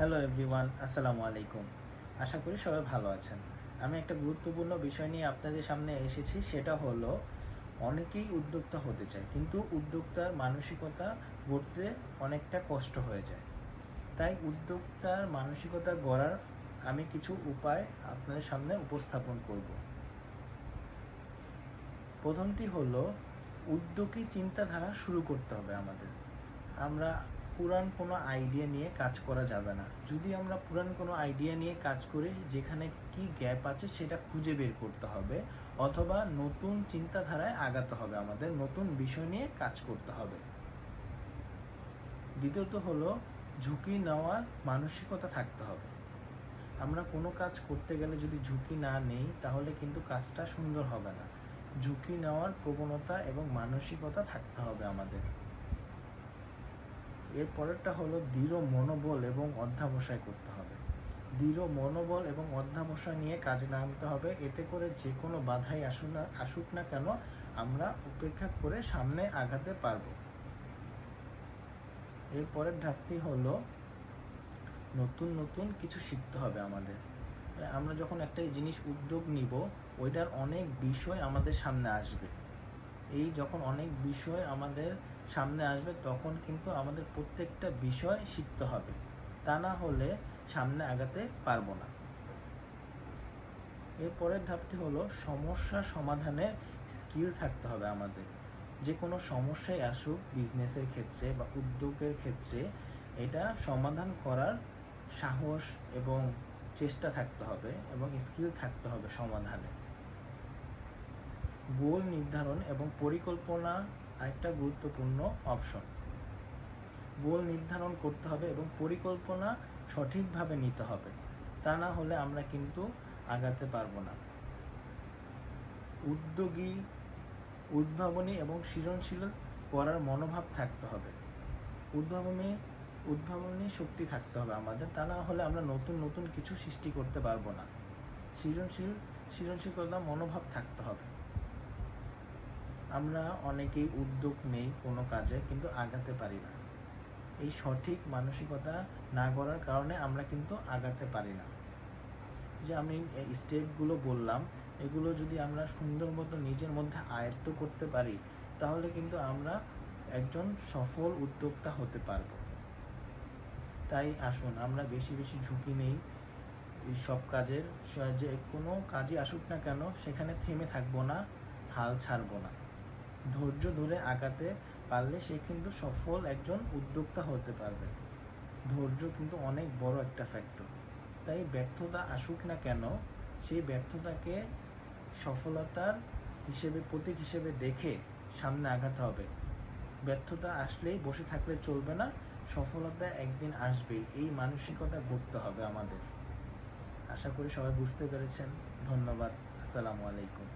Hello everyone, আসসালামু আলাইকুম। আশা করি সবাই ভালো আছেন। আমি একটা গুরুত্বপূর্ণ বিষয় নিয়ে আপনাদের সামনে এসেছি, সেটা হলো অনেকেই উদ্যোক্তা হতে চায়, কিন্তু উদ্যোক্তার মানসিকতা গড়তে অনেকটা কষ্ট হয়ে যায়। তাই উদ্যোক্তার মানসিকতা গড়ার আমি কিছু উপায় আপনাদের সামনে উপস্থাপন করব। প্রথমটি হলো উদ্যোগী চিন্তাধারা শুরু করতে হবে আমাদের। আমরা পুরান কোনো আইডিয়া নিয়ে কাজ করা যাবে না। যদি আমরা পুরান কোনো আইডিয়া নিয়ে কাজ করি, যেখানে কি গ্যাপ আছে সেটা খুঁজে বের করতে হবে, অথবা নতুন চিন্তাধারায় আগাতে হবে, আমাদের নতুন বিষয় নিয়ে কাজ করতে হবে। দ্বিতীয়ত হলো ঝুঁকি নেওয়ার মানসিকতা থাকতে হবে। আমরা কোনো কাজ করতে গেলে যদি ঝুঁকি না নেই, তাহলে কিন্তু কাজটা সুন্দর হবে না। ঝুঁকি নেওয়ার প্রবণতা এবং মানসিকতা থাকতে হবে আমাদের। এর পরেরটা হলো দৃঢ় মনোবল এবং অধ্যবসায় করতে হবে। দৃঢ় মনোবল এবং অধ্যবসায় নিয়ে কাজে নামতে হবে। এতে করে যে কোনো বাধাই আসুক না কেন, আমরা উপেক্ষা করে সামনে আগাতে পারবো। এর পরের ধাপটি হলো নতুন নতুন কিছু শিখতে হবে আমাদের। আমরা যখন একটা জিনিস উদ্যোগ নিব, ওইটার অনেক বিষয় আমাদের সামনে আসবে। এই যখন অনেক বিষয় আমাদের সামনে আসবে, তখন কিন্তু আমাদের প্রত্যেকটা বিষয় শিখতে হবে, তা না হলে সামনে আগাতে পারবো না। এর পরের ধাপটি হলো সমস্যা সমাধানের স্কিল থাকতে হবে আমাদের। যে কোনো সমস্যাই আসুক বিজনেসের ক্ষেত্রে বা উদ্যোগের ক্ষেত্রে, এটা সমাধান করার সাহস এবং চেষ্টা থাকতে হবে এবং স্কিল থাকতে হবে সমাধানে। গোল নির্ধারণ এবং পরিকল্পনা আরেকটা গুরুত্বপূর্ণ অপশন। গোল নির্ধারণ করতে হবে এবং পরিকল্পনা সঠিকভাবে নিতে হবে, তা না হলে আমরা কিন্তু আগাতে পারবো না। উদ্ভাবনী এবং সৃজনশীল করার মনোভাব থাকতে হবে। উদ্ভাবনী শক্তি থাকতে হবে আমাদের, তা না হলে আমরা নতুন নতুন কিছু সৃষ্টি করতে পারবো না। সৃজনশীলতার মনোভাব থাকতে হবে। আমরা অনেকেই উদ্যোগ নেই কোনো কাজে, কিন্তু আগাতে পারি না। এই সঠিক মানসিকতা না গড়ার কারণে আমরা কিন্তু আগাতে পারি না। যে আমি স্টেপগুলো বললাম, এগুলো যদি আমরা সুন্দর মতো নিজের মধ্যে আয়ত্ত করতে পারি, তাহলে কিন্তু আমরা একজন সফল উদ্যোক্তা হতে পারবো। তাই আসুন আমরা বেশি বেশি ঝুঁকি নেই এই সব কাজের। যে কোনো কাজই আসুক না কেন, সেখানে থেমে থাকবো না, হাল ছাড়বো না। ধৈর্য ধরে আগাতে পারলে সে কিন্তু সফল একজন উদ্যোক্তা হতে পারবে। ধৈর্য কিন্তু অনেক বড় একটা ফ্যাক্টর। তাই ব্যর্থতা আসুক না কেন, সেই ব্যর্থতাকে সফলতার প্রতীক হিসেবে দেখে সামনে আগাতে হবে। ব্যর্থতা আসলেই বসে থাকলে চলবে না, সফলতা একদিন আসবেই, এই মানসিকতা গড়তে হবে আমাদের। আশা করি সবাই বুঝতে পেরেছেন। ধন্যবাদ। আসসালামু আলাইকুম।